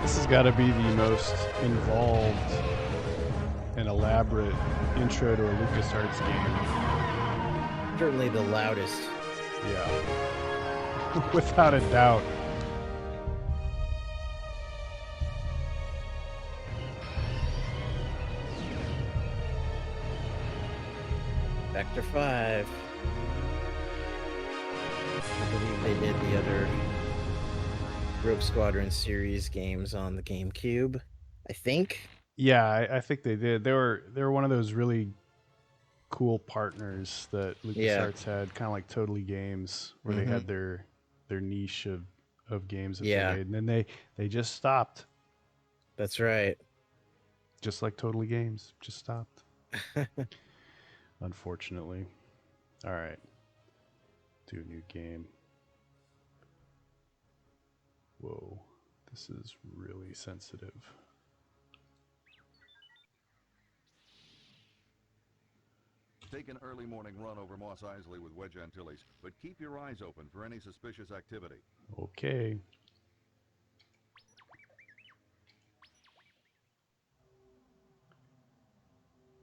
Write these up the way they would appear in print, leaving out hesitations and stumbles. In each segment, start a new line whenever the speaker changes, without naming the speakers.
This has got to be the most involved and elaborate intro to a LucasArts game.
Certainly the loudest.
Yeah. Without a doubt.
Vector 5. I believe they did the other Rogue Squadron series games on the GameCube. I think.
Yeah, I think they did. They were one of those really cool partners that
Yeah.
LucasArts had, kind of like Totally Games, where they had their niche of games that they
Yeah.
made, and then they just stopped,
That's right.
just like Totally Games, just stopped. Unfortunately. All right, do a new game. Whoa, this is really sensitive.
Take an early morning run over Moss Isley with Wedge Antilles, but keep your eyes open for any suspicious activity.
Okay.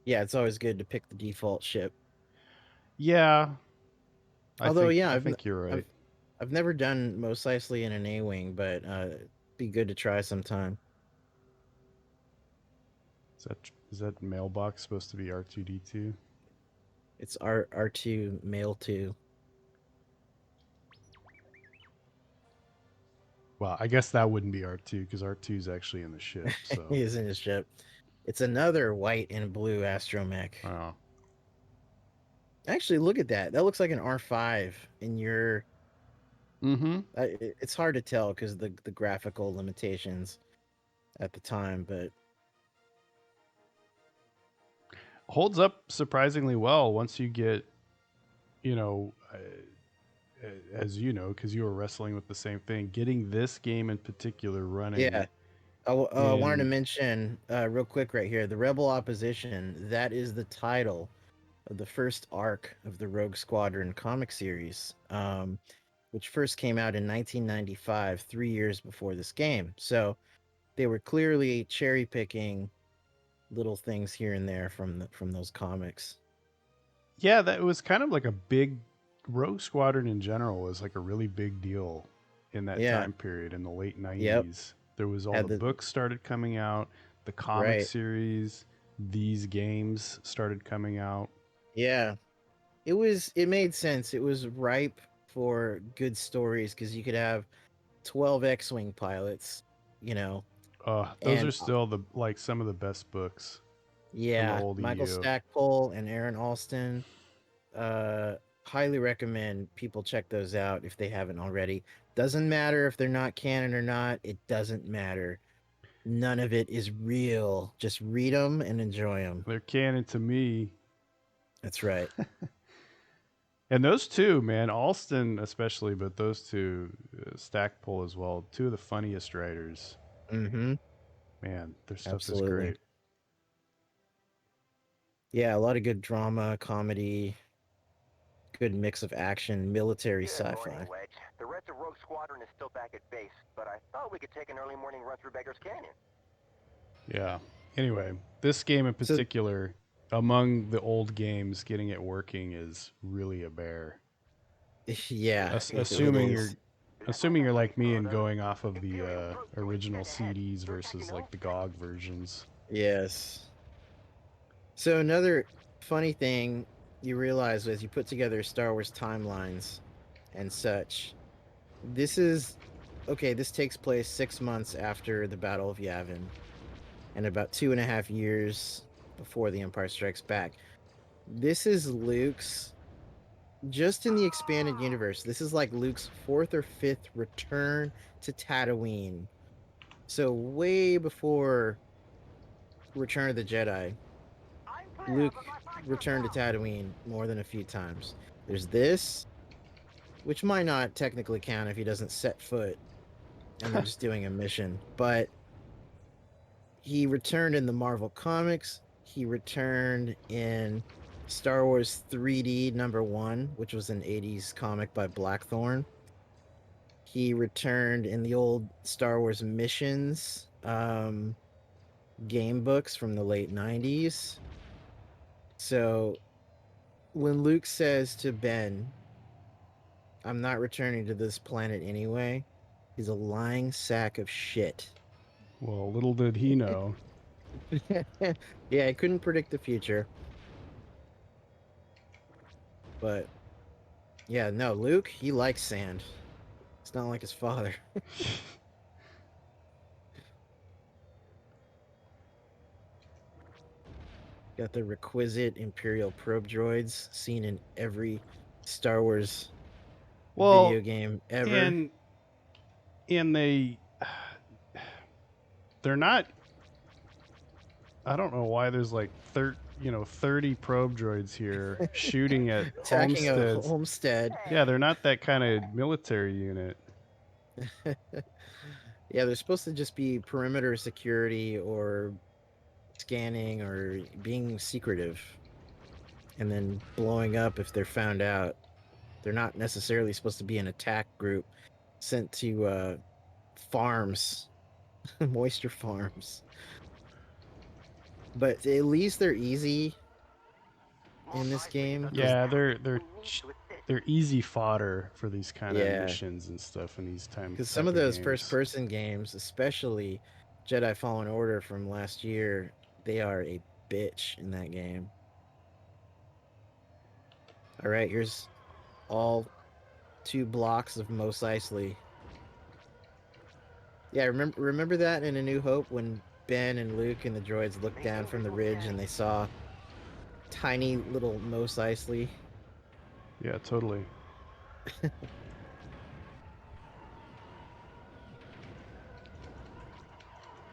Yeah, it's always good to pick the default ship.
Yeah.
Although,
I think you're right.
I've never done Mos Eisley in an A-wing, but it'd be good to try sometime.
Is that mailbox supposed to be R2D2?
It's R2 Mail 2.
Well, I guess that wouldn't be R2 because R2 is actually in the ship. So
He is in his ship. It's another white and blue astromech.
oh.
Actually, look at that. That looks like an R5 in your.
Mm-hmm.
It's hard to tell because the graphical limitations at the time, but
Holds up surprisingly well once you get, you know, as you know, because you were wrestling with the same thing. Getting this game in particular running.
yeah. I wanted to mention real quick right here, the Rebel Opposition. That is the title of the first arc of the Rogue Squadron comic series, which first came out in 1995, 3 years before this game. So they were clearly cherry picking little things here and there from those comics.
Yeah, that was kind of like a big Rogue Squadron in general was like a really big deal in that
Yeah.
time period in the late 90s.
Yep.
There was all
Had
the books started coming out, the comic
Right.
series, these games started coming out.
Yeah. It made sense. It was ripe for good stories because you could have 12 X-Wing pilots, you know.
Those
And
are still some of the best books from the
yeah,
old
Michael
EU.
Stackpole and Aaron Alston. Highly recommend people check those out if they haven't already. Doesn't matter if they're not canon or not. It doesn't matter. None of it is real. Just read them and enjoy them.
They're canon to me.
That's right.
And those two, man, Alston especially, but those two, Stackpole as well, two of the funniest writers.
Mm-hmm.
Man, their stuff
Absolutely.
is great.
Yeah, a lot of good drama, comedy, good mix of action, military
Good
sci-fi.
morning, Wedge. The rest of Rogue Squadron is still back at base, but I thought we could take an early morning run through Beggar's Canyon.
Yeah. Anyway, this game in particular, among the old games, getting it working is really a bear.
Yeah.
Assuming you're like me and going off of the original CDs versus like the GOG versions.
Yes. So another funny thing you realize as you put together Star Wars timelines and such, this takes place 6 months after the Battle of Yavin and about 2.5 years before The Empire Strikes Back. This is Luke's, just in the expanded universe, this is like Luke's 4th or 5th return to Tatooine. So way before Return of the Jedi, Luke returned to Tatooine more than a few times. There's this, which might not technically count if he doesn't set foot and they're just doing a mission, but he returned in the Marvel Comics. He returned in Star Wars 3D #1, which was an 80s comic by Blackthorne. He returned in the old Star Wars Missions game books from the late 90s. So when Luke says to Ben, "I'm not returning to this planet anyway," he's a lying sack of shit.
Well, little did he know.
Yeah, I couldn't predict the future. But yeah, no, Luke, he likes sand. It's not like his father. Got the requisite Imperial probe droids seen in every Star Wars
Well,
video game ever.
and they're not. I don't know why there's like 30 probe droids here shooting at
Attacking a
homesteads.
homestead.
Yeah, they're not that kind of military unit.
Yeah, they're supposed to just be perimeter security or scanning or being secretive and then blowing up if they're found out. They're not necessarily supposed to be an attack group sent to farms, moisture farms. But at least they're easy in this game.
Yeah, they're easy fodder for these kind of
Yeah.
missions and stuff in these times.
Because some of those first-person games, especially Jedi Fallen Order from last year, they are a bitch in that game. All right, here's all 2 blocks of Mos Eisley. Yeah, remember that in A New Hope when Ben and Luke and the droids looked down from the ridge and they saw tiny little Mos Eisley?
Yeah, totally.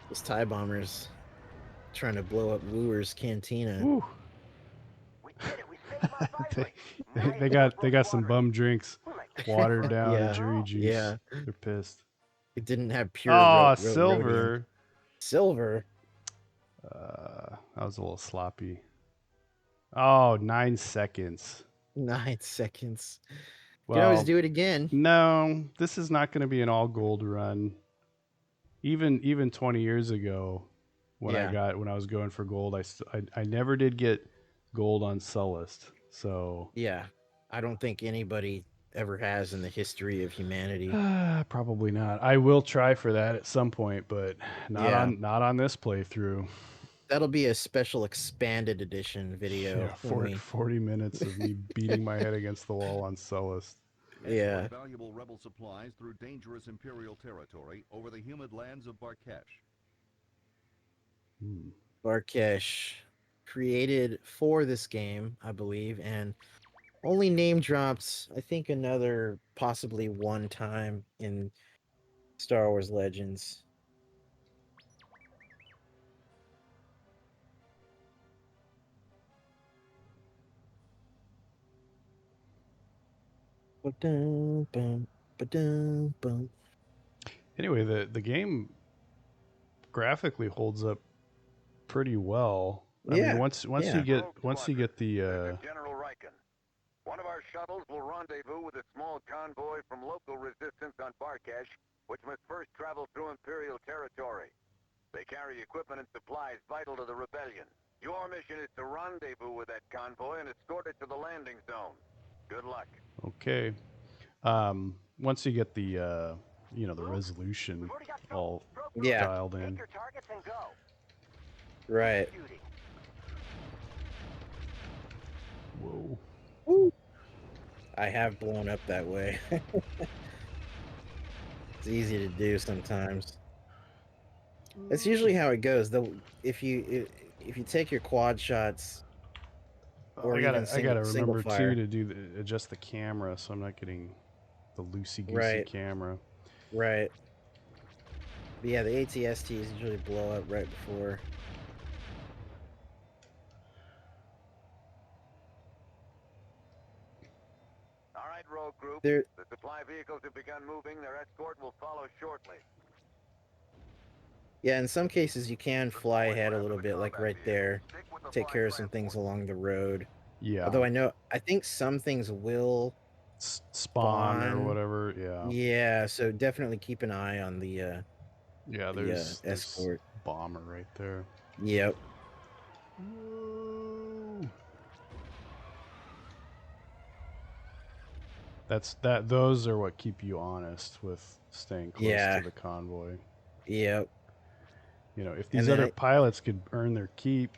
Those TIE bombers trying to blow up Wooer's cantina.
Woo. they got some bum drinks, watered down
Yeah,
jury juice.
yeah.
They're pissed.
It didn't have pure
Oh,
rhodium.
silver.
Silver.
That was a little sloppy. Oh, 9 seconds.
9 seconds.
Well,
You can always do it again.
No, this is not going to be an all gold run. Even 20 years ago, when I was going for gold, I never did get gold on Sullust. So
yeah, I don't think anybody ever has in the history of humanity.
Probably not. I will try for that at some point, but not on this playthrough.
That'll be a special expanded edition video.
Yeah, 40 minutes of me beating my head against the wall on Sullust.
Yeah.
Valuable rebel supplies through dangerous Imperial territory over the humid lands of Barkesh.
Barkesh, created for this game, I believe, and only name dropped, I think, another possibly one time in Star Wars Legends.
Anyway, the game graphically holds up pretty well. I mean, once you get the
General Riken. One of our shuttles will rendezvous with a small convoy from local resistance on Barkesh, which must first travel through Imperial territory. They carry equipment and supplies vital to the rebellion. Your mission is to rendezvous with that convoy and escort it to the landing zone. Good luck.
Okay. Once you get the the resolution all dialed in.
Take your targets and go.
Right.
Whoa.
Woo. I have blown up that way. It's easy to do sometimes. That's usually how it goes. Though, if you take your quad shots, or
I
even
gotta
single
remember
fire.
too to adjust the camera so I'm not getting the loosey goosey
Right.
camera.
Right. But yeah, the ATSTs usually blow up right before.
All right, Rogue Group.
There.
The supply vehicles have begun moving. Their escort will follow shortly.
Yeah, in some cases you can fly ahead a little bit, like right there. Take care of some things along the road.
Yeah.
Although I think some things will
spawn or whatever. Yeah.
Yeah, so definitely keep an eye on the
Yeah,
the
there's
escort.
bomber right there.
Yep.
Whoa. Those are what keep you honest with staying close to the convoy.
Yep.
You know, if
And
these
then
other pilots could earn their keep,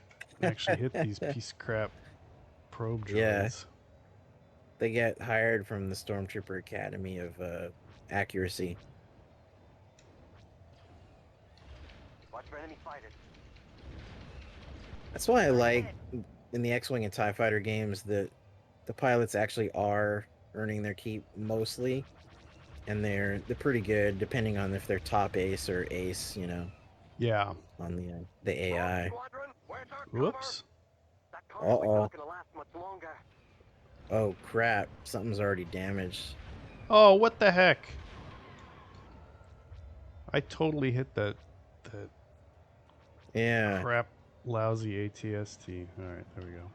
actually hit these piece of crap probe droids.
They get hired from the Stormtrooper Academy of Accuracy.
Watch for enemy fighters.
That's why I like in the X-Wing and TIE Fighter games that the pilots actually are earning their keep mostly, and they're pretty good depending on if they're top ace or ace, you know.
Yeah.
On the AI.
Rogue Squadron, where's our
Whoops.
cover? That convoy's
Uh-oh.
not gonna last much longer.
Oh crap! Something's already damaged.
Oh, what the heck? I totally hit that
Yeah.
crap lousy ATST. All right, there we go.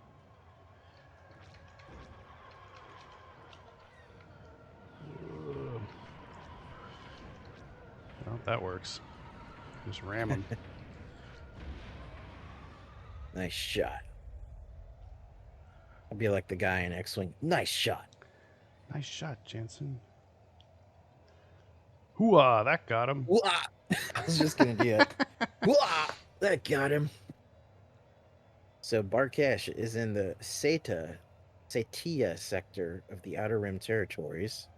Well, that works. Just ram them.
Nice shot. I'll be like the guy in X-Wing. Nice shot.
Nice shot, Jensen. Hooah, that got him.
I was just gonna do it. That got him. So Barkesh is in the Setia sector of the Outer Rim territories.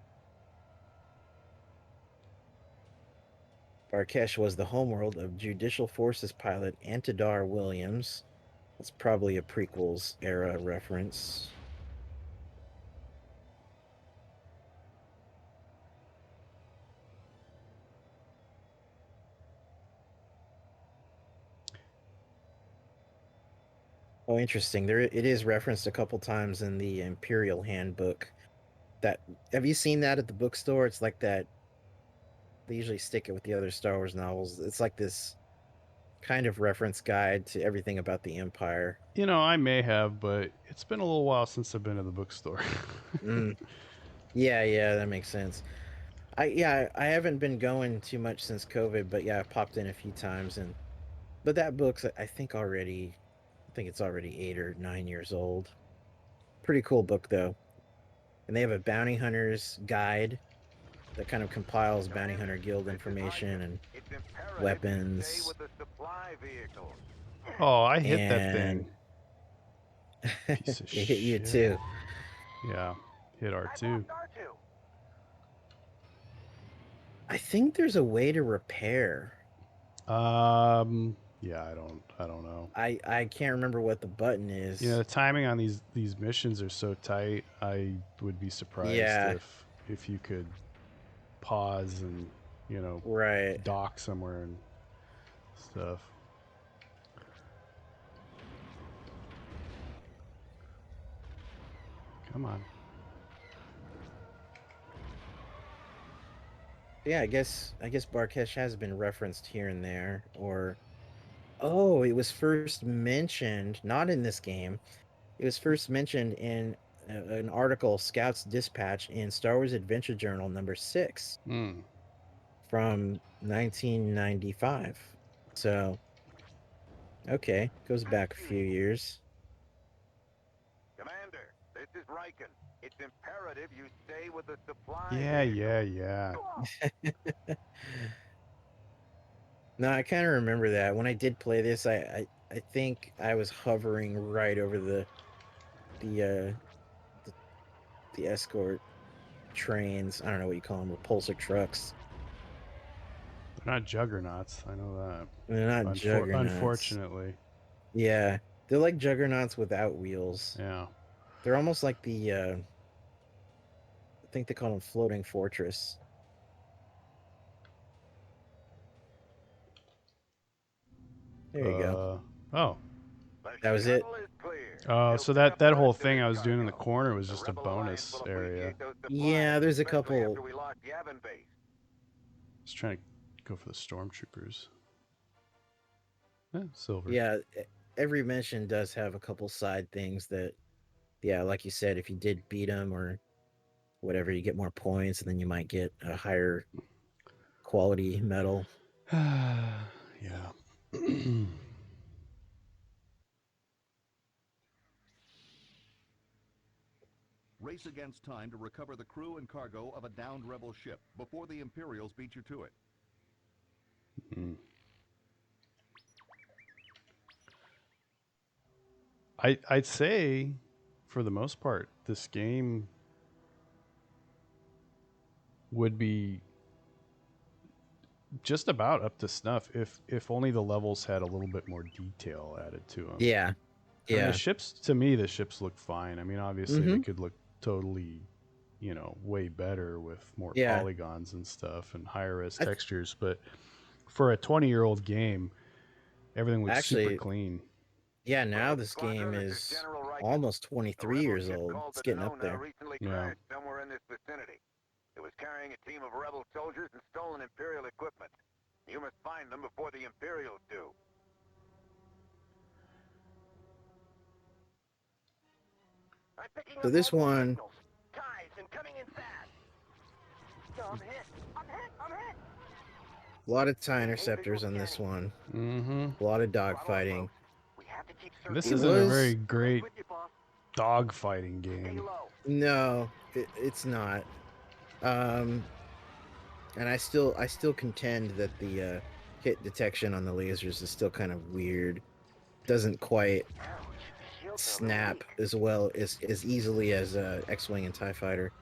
Barkesh was the homeworld of Judicial Forces pilot Antidar Williams. That's probably a prequels era reference. Oh, interesting. There, it is referenced a couple times in the Imperial Handbook. That have you seen that at the bookstore? It's like that. They usually stick it with the other Star Wars novels. It's like this kind of reference guide to everything about the Empire.
You know, I may have, but it's been a little while since I've been to the bookstore.
Yeah, that makes sense. I haven't been going too much since COVID, but yeah, I popped in a few times but that book's I think it's already 8 or 9 years old. Pretty cool book though. And they have a bounty hunter's guide that kind of compiles bounty hunter guild information and weapons.
Oh, I hit that thing. Piece of
It hit you
shit.
too.
Yeah, hit R2.
I think there's a way to repair.
Yeah, I don't know.
I can't remember what the button is.
You know, the timing on these missions are so tight. I would be surprised if you could pause and, you know, dock somewhere and stuff. Come on.
Yeah, I guess Barkesh has been referenced here and there, or it was first mentioned not in this game. It was first mentioned in an article, Scout's Dispatch, in Star Wars Adventure Journal number 6 from 1995. So, okay, goes back a few years.
Commander, this is Riken. It's imperative you stay with the supply.
Yeah.
No, I kind of remember that. When I did play this, I think I was hovering right over the escort trains. I don't know what you call them, repulsor trucks.
They're not juggernauts. I know that.
They're not juggernauts.
Unfortunately.
Yeah, they're like juggernauts without wheels.
Yeah.
They're almost like the I think they call them floating fortress. There you go.
Oh.
That was it.
So that whole thing I was doing in the corner was just a bonus area.
Yeah, there's a couple.
Just trying to go for the stormtroopers. Silver.
Yeah, every mission does have a couple side things that, yeah, like you said, if you did beat them or whatever, you get more points, and then you might get a higher quality medal.
Yeah.
Race against time to recover the crew and cargo of a downed rebel ship before the Imperials beat you to it.
Mm. I'd say, for the most part, this game would be just about up to snuff if only the levels had a little bit more detail added to them.
Yeah.
I mean,
Yeah.
the ships, to me, the ships look fine. I mean, obviously they could look totally, way better with more
Yeah.
polygons and stuff and higher res
I-
textures. But for a 20-year-old game, everything looks super
Actually,
clean.
yeah, now
Rogue
this
Squadron,
game
this
is
General Riker.
almost
A
23
rebel
years
ship
old.
called
It's
the
getting up
Denona
there.
recently
Yeah.
crashed somewhere in this vicinity. It was carrying a team of rebel soldiers and stolen Imperial equipment. You must find them before the Imperials do.
I'm picking
So
up
this
multiple
one,
signals. Ties and coming in fast. No, I'm hit. I'm hit. I'm hit.
a lot of tie interceptors on this one.
Mm-hmm.
A lot of
Throttle up,
dogfighting.
folks. We have to keep
This
It
isn't a
was
very great
with you, boss.
dogfighting
Stay
game.
low.
no, it's not. And I still contend that the hit detection on the lasers is still kind of weird. Doesn't quite
Ouch. Shields are a little
snap
weak.
as well as easily as X-wing and Tie Fighter.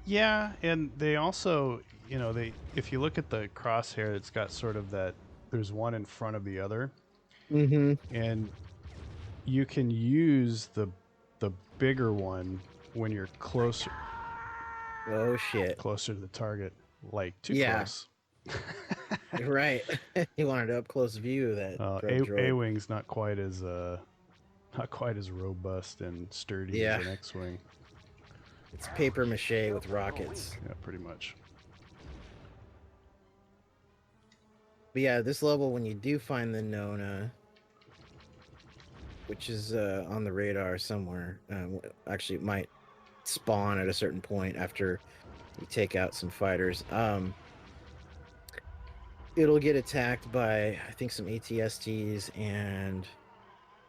Yeah, and they also, if you look at the crosshair, it's got sort of that. There's one in front of the other,
Mm-hmm.
and you can use the bigger one when you're closer
Oh shit!
to the target, like too
Yeah,
close.
right. He wanted an up close view of that grub
A
droid.
wing's not quite as robust and sturdy as
Yeah,
an X-wing.
it's paper mache with rockets.
Yeah, pretty much.
But yeah, this level, when you do find the Nona, which is on the radar somewhere, actually it might spawn at a certain point after you take out some fighters. It'll get attacked by, I think, some ATSTs and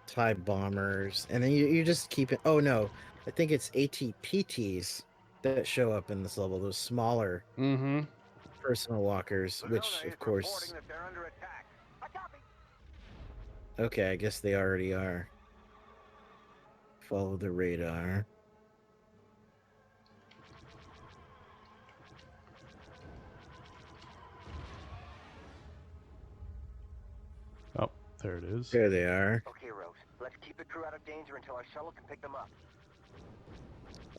TIE bombers, and then you just keep it. Oh no, I think it's ATPTs that show up in this level. Those smaller
Mm-hmm.
personal walkers, which
Denona
of
is
course.
reporting that they're under attack.
I copy.
Okay, I guess they already are. Follow the radar.
Oh, there it is.
There they are.
Okay, Rose. Let's keep the crew out of danger until our shuttle can pick them up.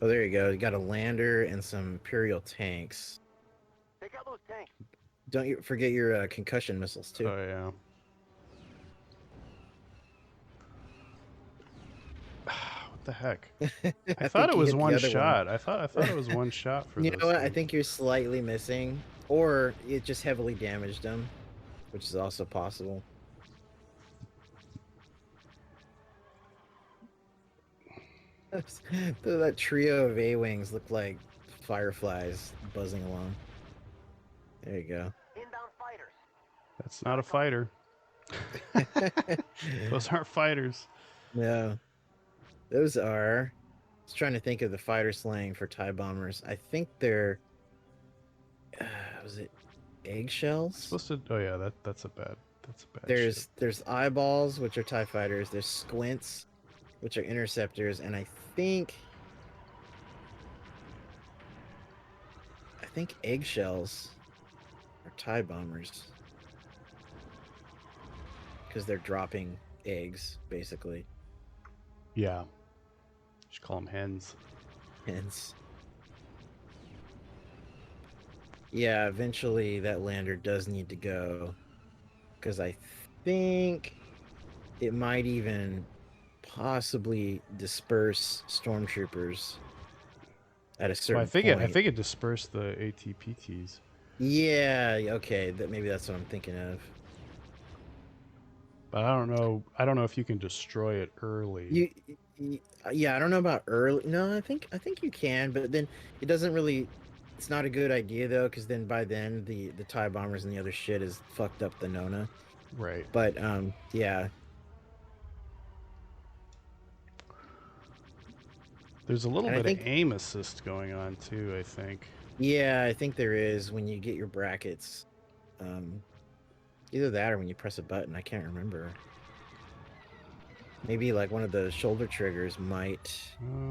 Oh, there you go. You got a lander and some Imperial tanks.
Take out those tanks.
Don't you forget your concussion missiles too.
Oh yeah. What the heck? I thought
think
it
you
was
hit the
one
other
shot. I thought it was one shot for
You
those
know what? I
things.
think you're slightly missing, or it just heavily damaged them, which is also possible. That trio of A-wings look like fireflies buzzing along. There you go.
Inbound fighters.
That's not a fighter. Those aren't fighters.
No, those are. I was trying to think of the fighter slang for TIE bombers. I think they're. Was it eggshells?
Supposed to. Oh yeah, that's a bad. That's a bad.
There's eyeballs, which are TIE fighters. There's squints, which are interceptors, and I think eggshells are TIE bombers because they're dropping eggs, basically.
Yeah. Should call them hens.
Hence. Yeah, eventually that lander does need to go, because I think it might even possibly disperse stormtroopers at a certain
Well, I
point.
think it dispersed the ATPTs.
Yeah, okay, maybe that's what I'm thinking of.
But I don't know. I don't know if you can destroy it early.
Yeah, I don't know about early. No, I think you can, but then it doesn't really It's not a good idea though, because then by then the TIE bombers and the other shit has fucked up the Nona.
Right.
But yeah.
There's a little
And I
bit of
think-
aim assist going on too, I think.
Yeah, I think there is when you get your brackets. Either that or when you press a button. I can't remember. Maybe like one of the shoulder triggers might.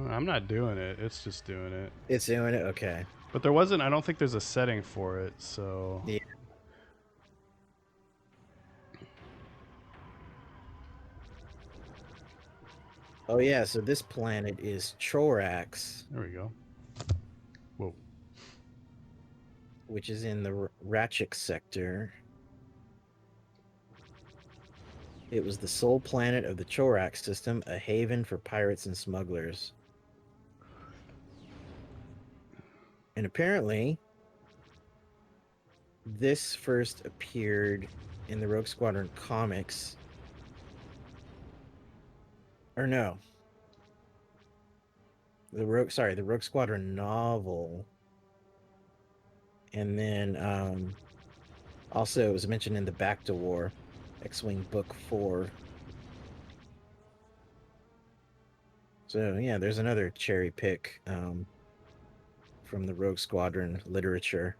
I'm not doing it. It's just doing it.
It's doing it. Okay.
But there wasn't. I don't think there's a setting for it. So.
Yeah. Oh yeah. So this planet is Chorax.
There we go. Whoa.
Which is in the Ratchik sector. It was the sole planet of the Chorax system, a haven for pirates and smugglers. And apparently, this first appeared in the Rogue Squadron comics. Or no. The Rogue Squadron novel. And then also it was mentioned in the Back to War, X-Wing Book 4. So yeah, there's another cherry pick from the Rogue Squadron literature.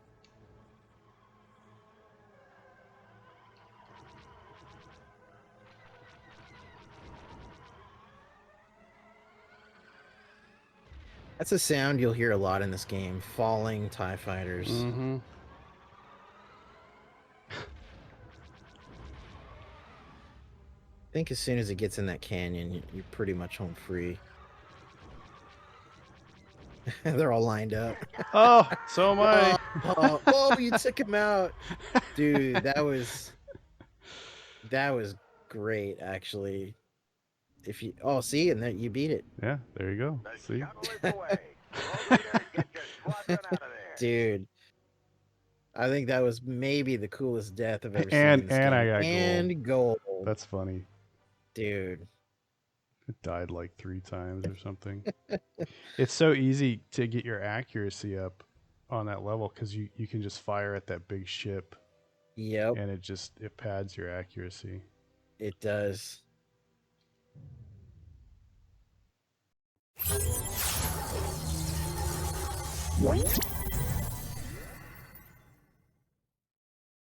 That's a sound you'll hear a lot in this game. Falling TIE fighters.
Mm-hmm.
I think as soon as it gets in that canyon, you're pretty much home free. They're all lined up.
Oh, so am I.
Oh, you took him out. Dude, that was great, actually. If you see, and then you beat it.
Yeah, there you go.
The
See?
shuttle is away. Rogue leader, get your squadron out of there.
Dude. I think that was maybe the coolest death I've ever seen.
And
in this
I
game.
got
and gold.
That's funny.
Dude.
It died like 3 times or something. It's so easy to get your accuracy up on that level because you can just fire at that big ship.
Yep.
And it pads your accuracy.
It does.
What?